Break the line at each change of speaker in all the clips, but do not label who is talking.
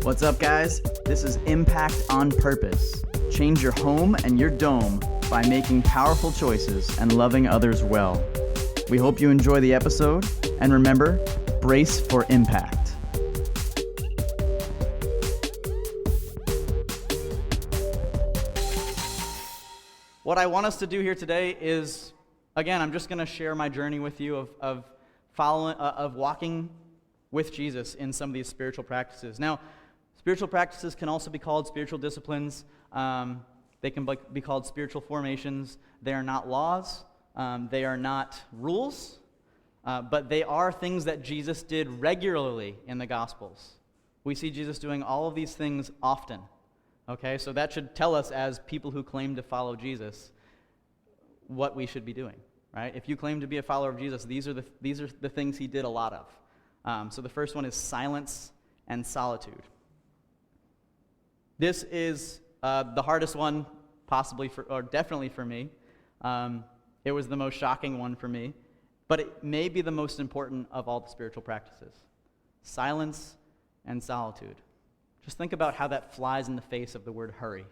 What's up, guys? This is Impact on Purpose. Change your home and your dome by making powerful choices and loving others well. We hope you enjoy the episode, and remember, brace for impact. What I want us to do here today is, again, I'm just going to share my journey with you of walking with Jesus in some of these spiritual practices. Now, spiritual practices can also be called spiritual disciplines. They can be called spiritual formations. They are not laws. They are not rules. But they are things that Jesus did regularly in the Gospels. We see Jesus doing all of these things often. Okay, so that should tell us as people who claim to follow Jesus what we should be doing, right? If you claim to be a follower of Jesus, these are the things he did a lot of. So the first one is silence and solitude. This is the hardest one, possibly or definitely for me. It was the most shocking one for me, but it may be the most important of all the spiritual practices. Silence and solitude. Just think about how that flies in the face of the word hurry.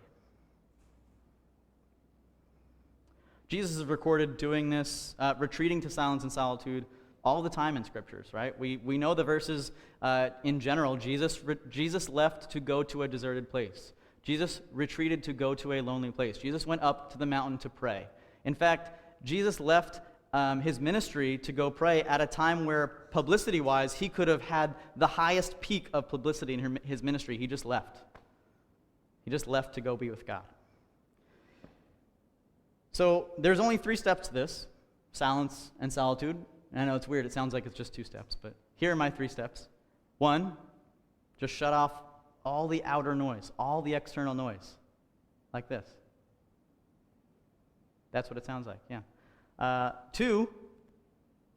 Jesus is recorded doing this, retreating to silence and solitude all the time in scriptures, right? We know the verses in general. Jesus left to go to a deserted place. Jesus retreated to go to a lonely place. Jesus went up to the mountain to pray. In fact, Jesus left his ministry to go pray at a time where, publicity-wise, he could have had the highest peak of publicity in his ministry. He just left. He just left to go be with God. So there's only 3 steps to this: silence and solitude. And I know it's weird. It sounds like it's just 2 steps, but here are my 3 steps. 1, just shut off all the outer noise, all the external noise, like this. That's what it sounds like, yeah. 2,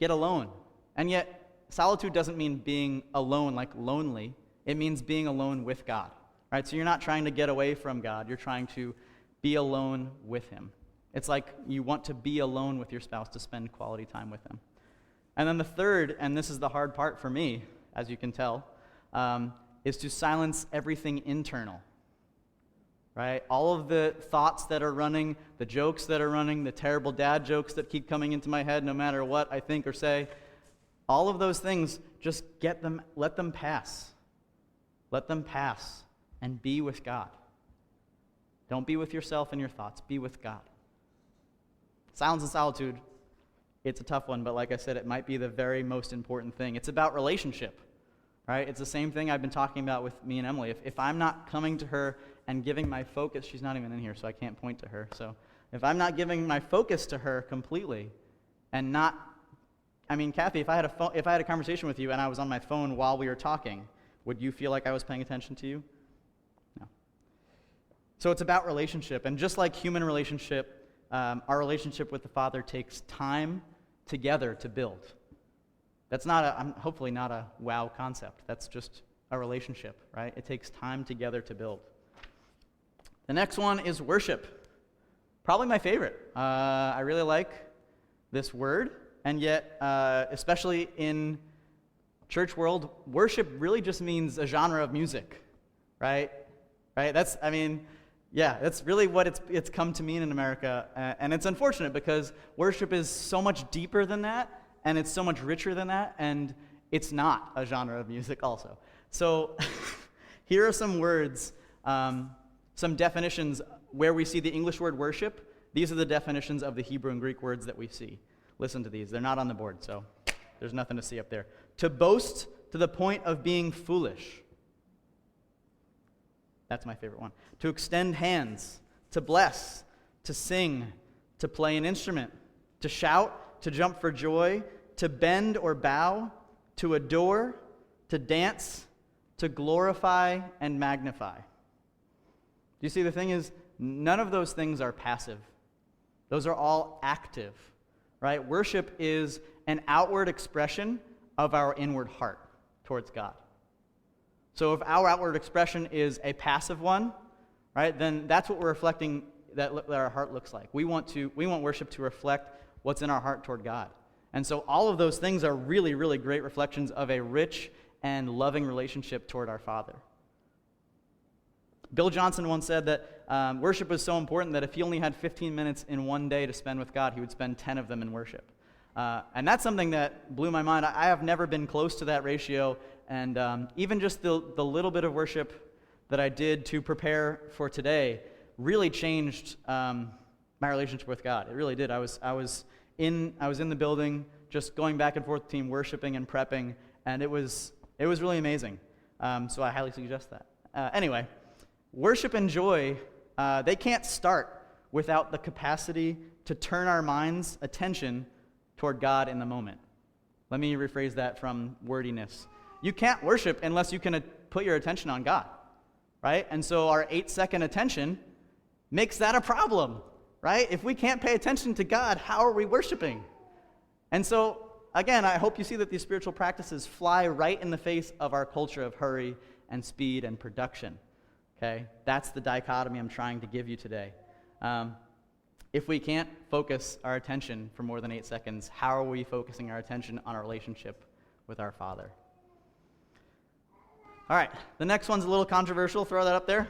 get alone. And yet, solitude doesn't mean being alone, like lonely. It means being alone with God, right? So you're not trying to get away from God. You're trying to be alone with him. It's like you want to be alone with your spouse, to spend quality time with them. And then the third, and this is the hard part for me, as you can tell, is to silence everything internal. Right? All of the thoughts that are running, the jokes that are running, the terrible dad jokes that keep coming into my head no matter what I think or say, all of those things, just let them pass. Let them pass and be with God. Don't be with yourself and your thoughts. Be with God. Silence and solitude, it's a tough one, but like I said, it might be the very most important thing. It's about relationship. Right? It's the same thing I've been talking about with me and Emily. If I'm not coming to her and giving my focus, she's not even in here, so I can't point to her. So if I'm not giving my focus to her completely, and Kathy, if I had a conversation with you and I was on my phone while we were talking, would you feel like I was paying attention to you? No. So it's about relationship, and just like human relationship, our relationship with the Father takes time together to build. That's hopefully not a wow concept. That's just a relationship, right? It takes time together to build. The next one is worship. Probably my favorite. I really like this word, and yet, especially in church world, worship really just means a genre of music, right? Right? That's really what it's come to mean in America, and it's unfortunate because worship is so much deeper than that. And it's so much richer than that, and it's not a genre of music also. So here are some words, some definitions where we see the English word worship. These are the definitions of the Hebrew and Greek words that we see. Listen to these. They're not on the board, so there's nothing to see up there. To boast to the point of being foolish. That's my favorite one. To extend hands, to bless, to sing, to play an instrument, to shout, to jump for joy, to bend or bow, to adore, to dance, to glorify and magnify. Do you see, the thing is, none of those things are passive. Those are all active, right? Worship is an outward expression of our inward heart towards God. So if our outward expression is a passive one, right, then that's what we're reflecting that our heart looks like. We want worship to reflect what's in our heart toward God. And so all of those things are really, really great reflections of a rich and loving relationship toward our Father. Bill Johnson once said that worship was so important that if he only had 15 minutes in one day to spend with God, he would spend 10 of them in worship. And that's something that blew my mind. I have never been close to that ratio, and even just the little bit of worship that I did to prepare for today really changed my relationship with God. It really did. I was in the building, just going back and forth between worshiping and prepping, and it was really amazing. So I highly suggest that. Anyway, worship and joy, they can't start without the capacity to turn our mind's attention toward God in the moment. Let me rephrase that from wordiness. You can't worship unless you can put your attention on God, right? And so our 8-second attention makes that a problem, right? If we can't pay attention to God, how are we worshiping? And so, again, I hope you see that these spiritual practices fly right in the face of our culture of hurry and speed and production, okay? That's the dichotomy I'm trying to give you today. If we can't focus our attention for more than 8 seconds, how are we focusing our attention on our relationship with our Father? All right, the next one's a little controversial. Throw that up there.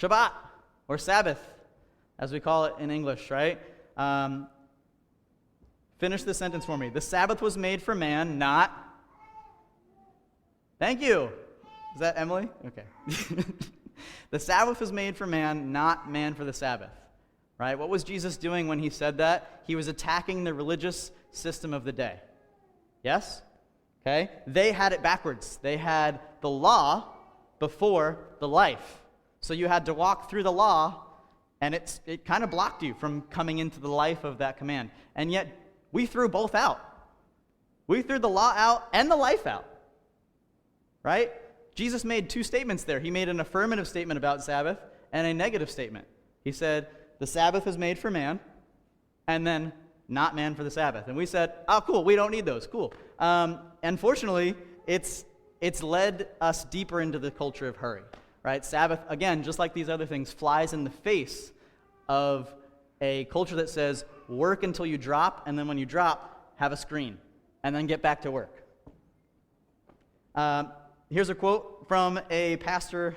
Shabbat, or Sabbath, as we call it in English, right? Finish this sentence for me. The Sabbath was made for man, not... Thank you. Is that Emily? Okay. The Sabbath was made for man, not man for the Sabbath. Right? What was Jesus doing when he said that? He was attacking the religious system of the day. Yes? Okay? They had it backwards. They had the law before the life. So you had to walk through the law, and it kind of blocked you from coming into the life of that command. And yet, we threw both out. We threw the law out and the life out. Right? Jesus made 2 statements there. He made an affirmative statement about Sabbath and a negative statement. He said, the Sabbath is made for man, and then not man for the Sabbath. And we said, oh, cool, we don't need those, cool. Unfortunately, it's led us deeper into the culture of hurry, right? Sabbath, again, just like these other things, flies in the face of a culture that says, work until you drop, and then when you drop, have a screen, and then get back to work. Here's a quote from a pastor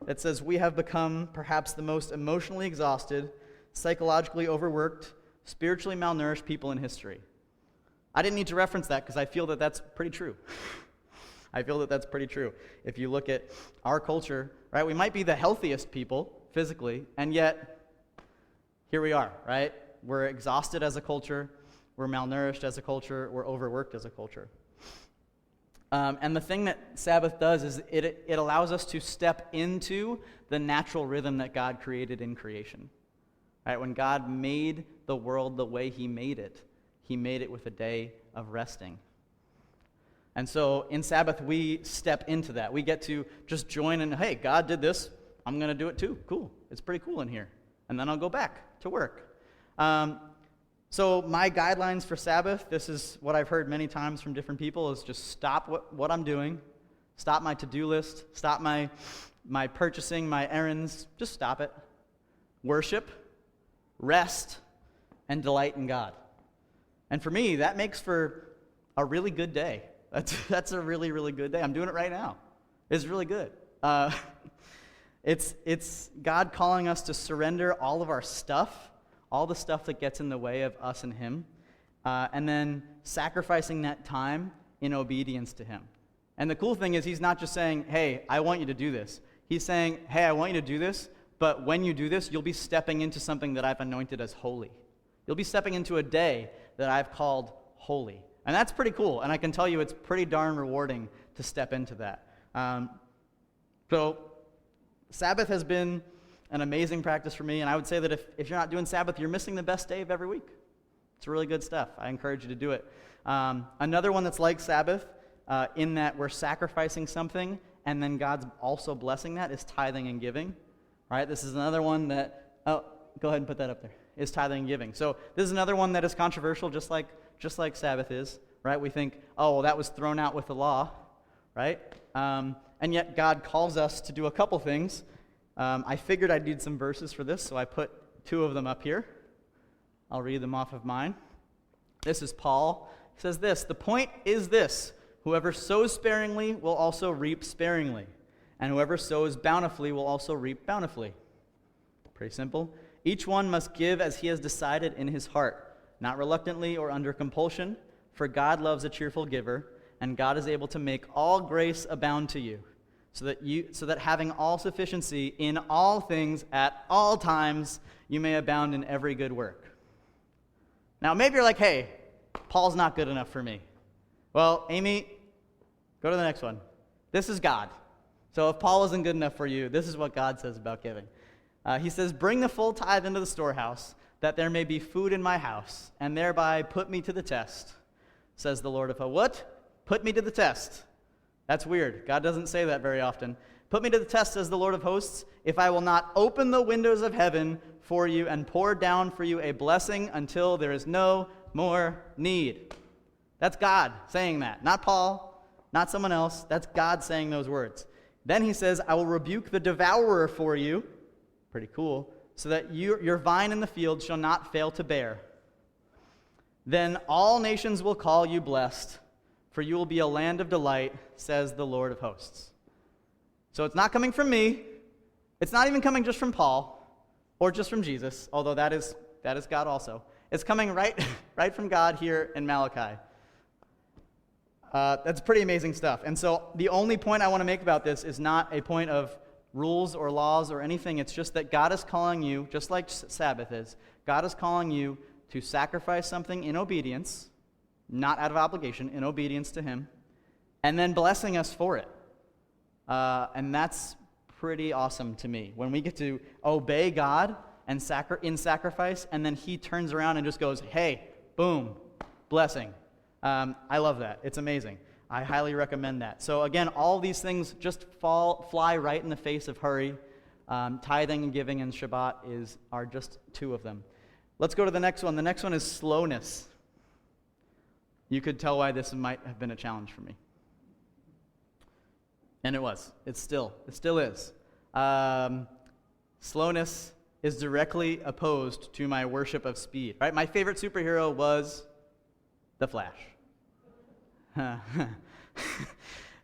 that says, we have become perhaps the most emotionally exhausted, psychologically overworked, spiritually malnourished people in history. I didn't need to reference that because I feel that that's pretty true. I feel that that's pretty true. If you look at our culture, right, we might be the healthiest people physically, and yet here we are, right? We're exhausted as a culture, we're malnourished as a culture, we're overworked as a culture. And the thing that Sabbath does is it allows us to step into the natural rhythm that God created in creation. Right? When God made the world the way he made it with a day of resting. And so in Sabbath, we step into that. We get to just join in, hey, God did this, I'm going to do it too. Cool. It's pretty cool in here. And then I'll go back to work. So my guidelines for Sabbath, this is what I've heard many times from different people, is just stop what I'm doing, stop my to-do list, stop my purchasing, my errands, just stop it. Worship, rest, and delight in God. And for me, that makes for a really good day. That's a really, really good day. I'm doing it right now. It's really good. It's God calling us to surrender all of our stuff, all the stuff that gets in the way of us and him, and then sacrificing that time in obedience to him. And the cool thing is he's not just saying, hey, I want you to do this. He's saying, hey, I want you to do this, but when you do this, you'll be stepping into something that I've anointed as holy. You'll be stepping into a day that I've called holy. And that's pretty cool, and I can tell you it's pretty darn rewarding to step into that. So Sabbath has been an amazing practice for me, and I would say that if you're not doing Sabbath, you're missing the best day of every week. It's really good stuff. I encourage you to do it. Another one that's like Sabbath, in that we're sacrificing something, and then God's also blessing that, is tithing and giving. Right? This is another one that, go ahead and put that up there, is tithing and giving. So this is another one that is controversial, just like Sabbath is. Right? We think, oh, well, that was thrown out with the law. Right? And yet God calls us to do a couple things. I figured I'd need some verses for this, so I put 2 of them up here. I'll read them off of mine. This is Paul. He says this, the point is this, whoever sows sparingly will also reap sparingly, and whoever sows bountifully will also reap bountifully. Pretty simple. Each one must give as he has decided in his heart, not reluctantly or under compulsion, for God loves a cheerful giver, and God is able to make all grace abound to you, so that having all sufficiency in all things at all times, you may abound in every good work. Now, maybe you're like, hey, Paul's not good enough for me. Well, Amy, go to the next one. This is God. So if Paul wasn't good enough for you, this is what God says about giving. He says, bring the full tithe into the storehouse, that there may be food in my house, and thereby put me to the test, says the Lord of hosts. What? Put me to the test. That's weird. God doesn't say that very often. Put me to the test, says the Lord of hosts, if I will not open the windows of heaven for you and pour down for you a blessing until there is no more need. That's God saying that. Not Paul, not someone else. That's God saying those words. Then he says, I will rebuke the devourer for you. Pretty cool. So that your vine in the field shall not fail to bear. Then all nations will call you blessed, for you will be a land of delight, says the Lord of hosts. So it's not coming from me. It's not even coming just from Paul or just from Jesus, although that is God also. It's coming right from God here in Malachi. That's pretty amazing stuff. And so the only point I want to make about this is not a point of rules or laws or anything. It's just that God is calling you, just like Sabbath is, God is calling you to sacrifice something in obedience, not out of obligation, in obedience to him, and then blessing us for it. And that's pretty awesome to me. When we get to obey God and in sacrifice, and then he turns around and just goes, hey, boom, blessing. I love that. It's amazing. I highly recommend that. So again, all these things just fly right in the face of hurry. Tithing and giving and Shabbat are just two of them. Let's go to the next one. The next one is slowness. You could tell why this might have been a challenge for me. And it was. It still is. Slowness is directly opposed to my worship of speed. Right? My favorite superhero was the Flash.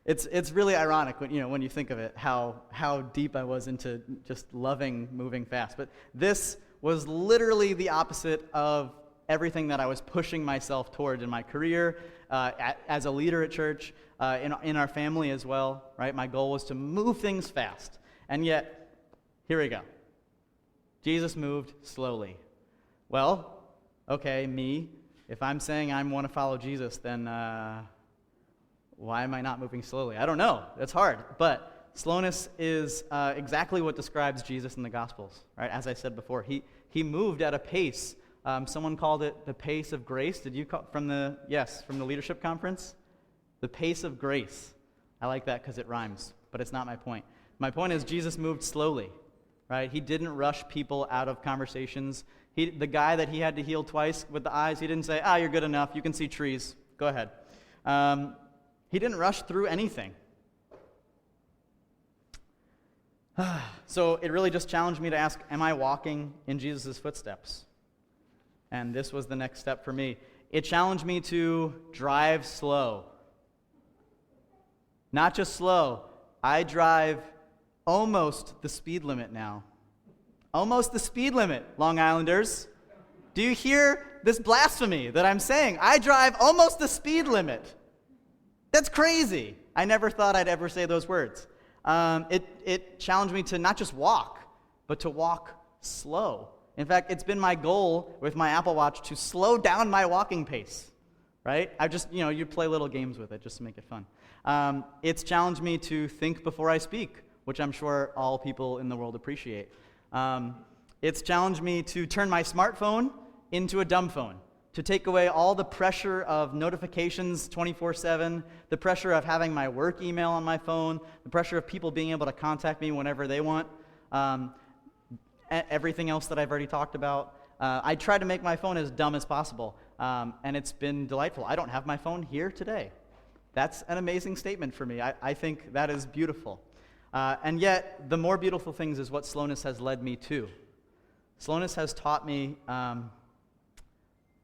It's really ironic when you think of it, how deep I was into just loving moving fast. But this was literally the opposite of everything that I was pushing myself toward in my career, as a leader at church, in our family as well. Right, my goal was to move things fast, and yet here we go. Jesus moved slowly. Well, okay, me. If I'm saying I want to follow Jesus, then why am I not moving slowly? I don't know. It's hard. But slowness is exactly what describes Jesus in the Gospels. Right? As I said before, he moved at a pace. Someone called it the pace of grace. Did you call from the leadership conference? The pace of grace. I like that because it rhymes, but it's not my point. My point is Jesus moved slowly. Right? He didn't rush people out of conversations. The guy that he had to heal twice with the eyes, he didn't say, you're good enough. You can see trees. Go ahead. He didn't rush through anything. So it really just challenged me to ask, am I walking in Jesus' footsteps? And this was the next step for me. It challenged me to drive slow. Not just slow. I drive almost the speed limit now. Almost the speed limit, Long Islanders. Do you hear this blasphemy that I'm saying? I drive almost the speed limit. That's crazy. I never thought I'd ever say those words. It challenged me to not just walk, but to walk slow. In fact, it's been my goal with my Apple Watch to slow down my walking pace, right? I just, you play little games with it just to make it fun. It's challenged me to think before I speak, which I'm sure all people in the world appreciate. It's challenged me to turn my smartphone into a dumb phone, to take away all the pressure of notifications 24/7, the pressure of having my work email on my phone, the pressure of people being able to contact me whenever they want, everything else that I've already talked about. I try to make my phone as dumb as possible, and it's been delightful. I don't have my phone here today. That's an amazing statement for me. I think that is beautiful. And yet, the more beautiful things is what slowness has led me to. Slowness has taught me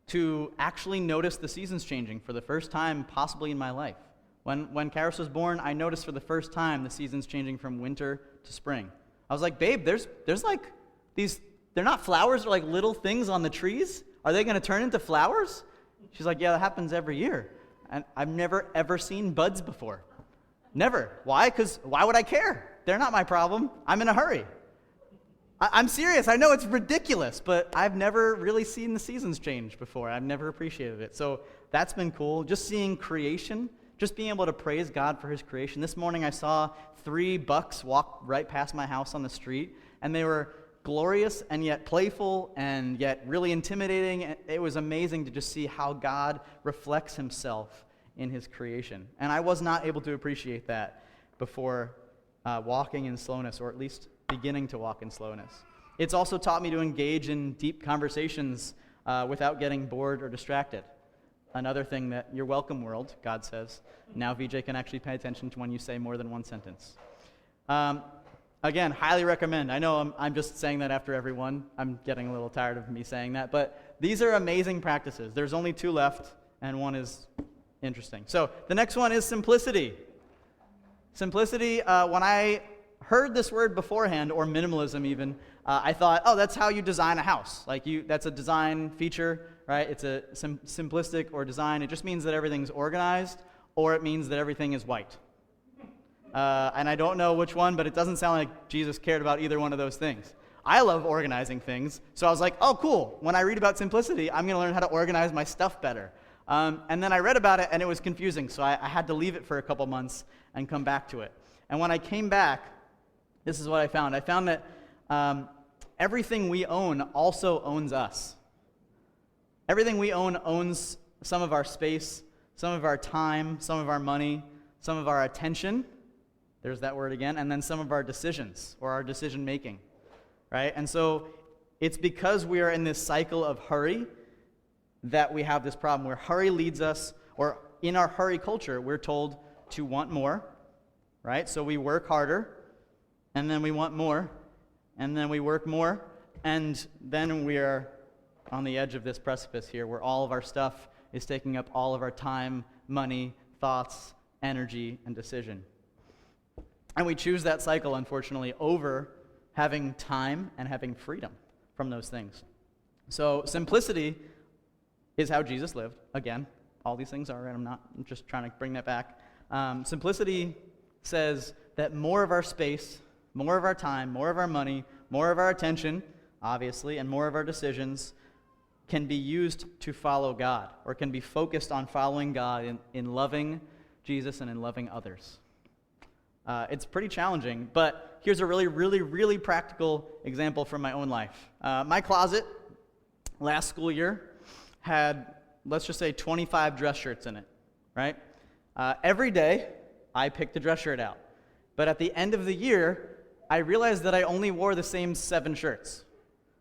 to actually notice the seasons changing for the first time possibly in my life. When Karis was born, I noticed for the first time the seasons changing from winter to spring. I was like, babe, there's like these, they're not flowers, they're like little things on the trees. Are they going to turn into flowers? She's like, yeah, that happens every year. And I've never, ever seen buds before. Never. Why? Because why would I care? They're not my problem. I'm in a hurry. I'm serious. I know it's ridiculous, but I've never really seen the seasons change before. I've never appreciated it. So that's been cool. Just seeing creation, just being able to praise God for his creation. This morning I saw 3 bucks walk right past my house on the street, and they were glorious and yet playful and yet really intimidating. It was amazing to just see how God reflects himself in his creation. And I was not able to appreciate that before walking in slowness, or at least beginning to walk in slowness. It's also taught me to engage in deep conversations without getting bored or distracted. Another thing that you're welcome, world, God says. Now VJ can actually pay attention to when you say more than one sentence. Again, highly recommend. I know I'm just saying that after everyone. I'm getting a little tired of me saying that, but these are amazing practices. There's only 2 left, and one is interesting. So the next one is simplicity. Simplicity, when I heard this word beforehand, or minimalism even, I thought, oh, that's how you design a house. That's a design feature, right? It's a simplistic or design. It just means that everything's organized, or it means that everything is white. And I don't know which one, but it doesn't sound like Jesus cared about either one of those things. I love organizing things, so I was like, oh, cool. When I read about simplicity, I'm going to learn how to organize my stuff better. And then I read about it, and it was confusing, so I had to leave it for a couple months and come back to it. And when I came back, this is what I found. I found that everything we own also owns us. Everything we own owns some of our space, some of our time, some of our money, some of our attention. There's that word again. And then some of our decisions or our decision making, right? And so it's because we are in this cycle of hurry that we have this problem where hurry leads us, or in our hurry culture, we're told to want more, right? So we work harder, and then we want more, and then we work more, and then we are on the edge of this precipice here where all of our stuff is taking up all of our time, money, thoughts, energy, and decision. And we choose that cycle, unfortunately, over having time and having freedom from those things. So simplicity is how Jesus lived. Again, all these things are, and I'm just trying to bring that back. Simplicity says that more of our space, more of our time, more of our money, more of our attention, obviously, and more of our decisions can be used to follow God, or can be focused on following God in loving Jesus and in loving others. It's pretty challenging, but here's a really, really, really practical example from my own life. My closet last school year had, let's just say, 25 dress shirts in it, right? Every day, I picked a dress shirt out. But at the end of the year, I realized that I only wore the same 7 shirts,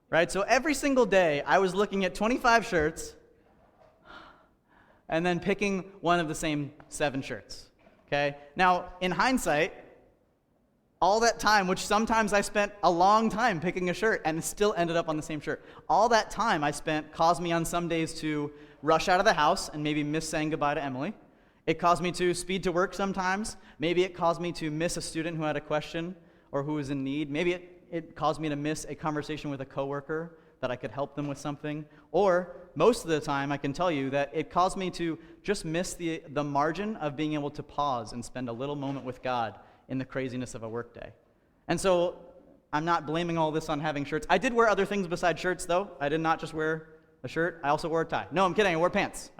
right? So every single day, I was looking at 25 shirts and then picking one of the same 7 shirts, okay? Now, in hindsight, all that time, which sometimes I spent a long time picking a shirt and still ended up on the same shirt, all that time I spent caused me on some days to rush out of the house and maybe miss saying goodbye to Emily. It caused me to speed to work sometimes. Maybe it caused me to miss a student who had a question or who was in need. Maybe it caused me to miss a conversation with a coworker that I could help them with something. Or most of the time, I can tell you that it caused me to just miss the margin of being able to pause and spend a little moment with God in the craziness of a workday. And so I'm not blaming all this on having shirts. I did wear other things besides shirts, though. I did not just wear a shirt. I also wore a tie. No, I'm kidding. I wore pants.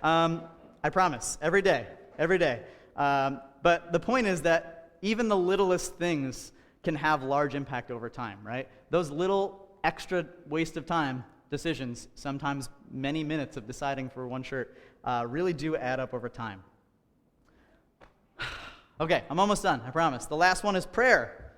I promise. Every day. But the point is that even the littlest things can have large impact over time, right? Those little extra waste of time decisions, sometimes many minutes of deciding for one shirt, really do add up over time. Okay, I'm almost done, I promise. The last one is prayer,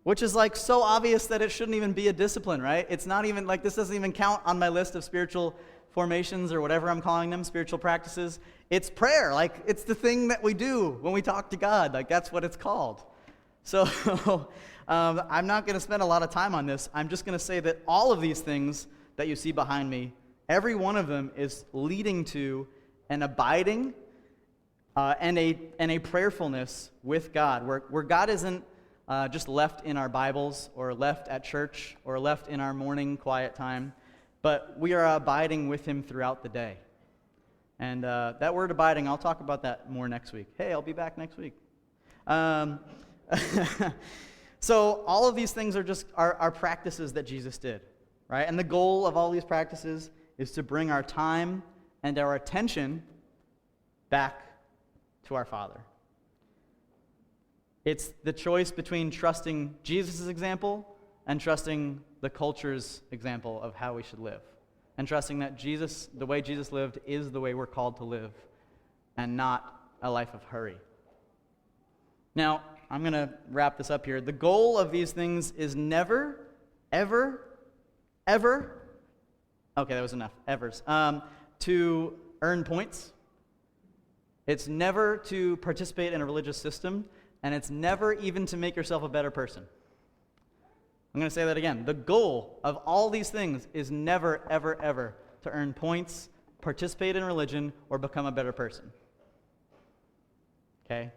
which is like so obvious that it shouldn't even be a discipline, right? It's not even like, this doesn't even count on my list of spiritual formations or whatever I'm calling them, spiritual practices. It's prayer. Like, it's the thing that we do when we talk to God. Like, that's what it's called. So I'm not going to spend a lot of time on this. I'm just going to say that all of these things that you see behind me, every one of them is leading to an abiding, and a prayerfulness with God, where God isn't just left in our Bibles or left at church or left in our morning quiet time, but we are abiding with him throughout the day. And that word abiding, I'll talk about that more next week. Hey, I'll be back next week. So all of these things are just our practices that Jesus did, right? And the goal of all these practices is to bring our time and our attention back to our Father. It's the choice between trusting Jesus' example and trusting the culture's example of how we should live. And trusting that Jesus, the way Jesus lived, is the way we're called to live, and not a life of hurry. Now, I'm going to wrap this up here. The goal of these things is never, ever, okay, that was enough, evers, to earn points. It's never to participate in a religious system, and it's never even to make yourself a better person. I'm going to say that again. The goal of all these things is never, ever to earn points, participate in religion, or become a better person. Okay?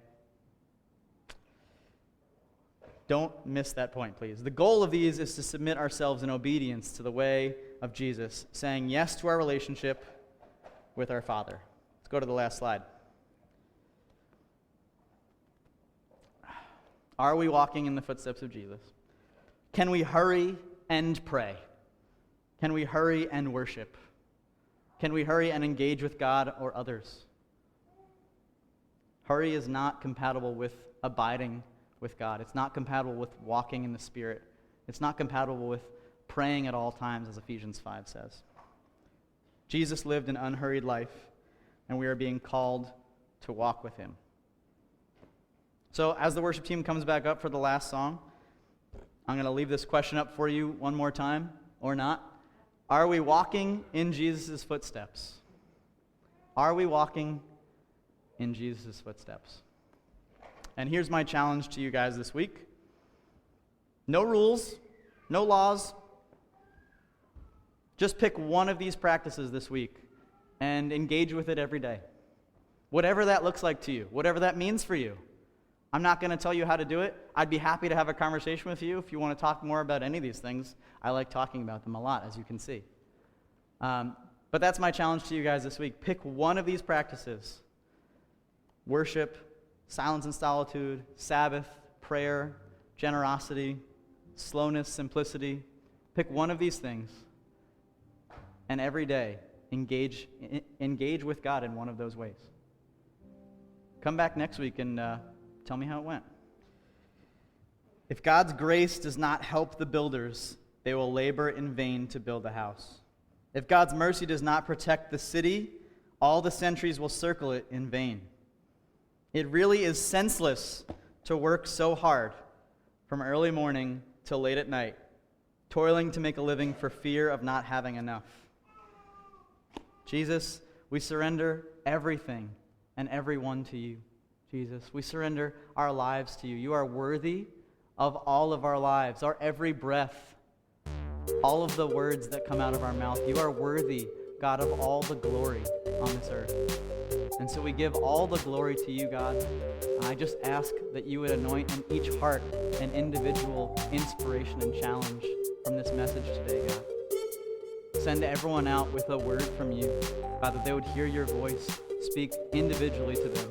Don't miss that point, please. The goal of these is to submit ourselves in obedience to the way of Jesus, saying yes to our relationship with our Father. Let's go to the last slide. Are we walking in the footsteps of Jesus? Can we hurry and pray? Can we hurry and worship? Can we hurry and engage with God or others? Hurry is not compatible with abiding with God. It's not compatible with walking in the Spirit. It's not compatible with praying at all times, as Ephesians 5 says. Jesus lived an unhurried life, and we are being called to walk with him. So as the worship team comes back up for the last song, I'm going to leave this question up for you one more time, or not. Are we walking in Jesus' footsteps? Are we walking in Jesus' footsteps? And here's my challenge to you guys this week. No rules, no laws. Just pick one of these practices this week and engage with it every day. Whatever that looks like to you, whatever that means for you. I'm not going to tell you how to do it. I'd be happy to have a conversation with you if you want to talk more about any of these things. I like talking about them a lot, as you can see. But that's my challenge to you guys this week. Pick one of these practices. Worship, silence and solitude, Sabbath, prayer, generosity, slowness, simplicity. Pick one of these things, and every day engage with God in one of those ways. Come back next week and tell me how it went. If God's grace does not help the builders, they will labor in vain to build a house. If God's mercy does not protect the city, all the sentries will circle it in vain. It really is senseless to work so hard from early morning till late at night, toiling to make a living for fear of not having enough. Jesus, we surrender everything and everyone to you. Jesus, we surrender our lives to you. You are worthy of all of our lives, our every breath, all of the words that come out of our mouth. You are worthy, God, of all the glory on this earth. And so we give all the glory to you, God. I just ask that you would anoint in each heart an individual inspiration and challenge from this message today, God. Send everyone out with a word from you, God, that they would hear your voice speak individually to them.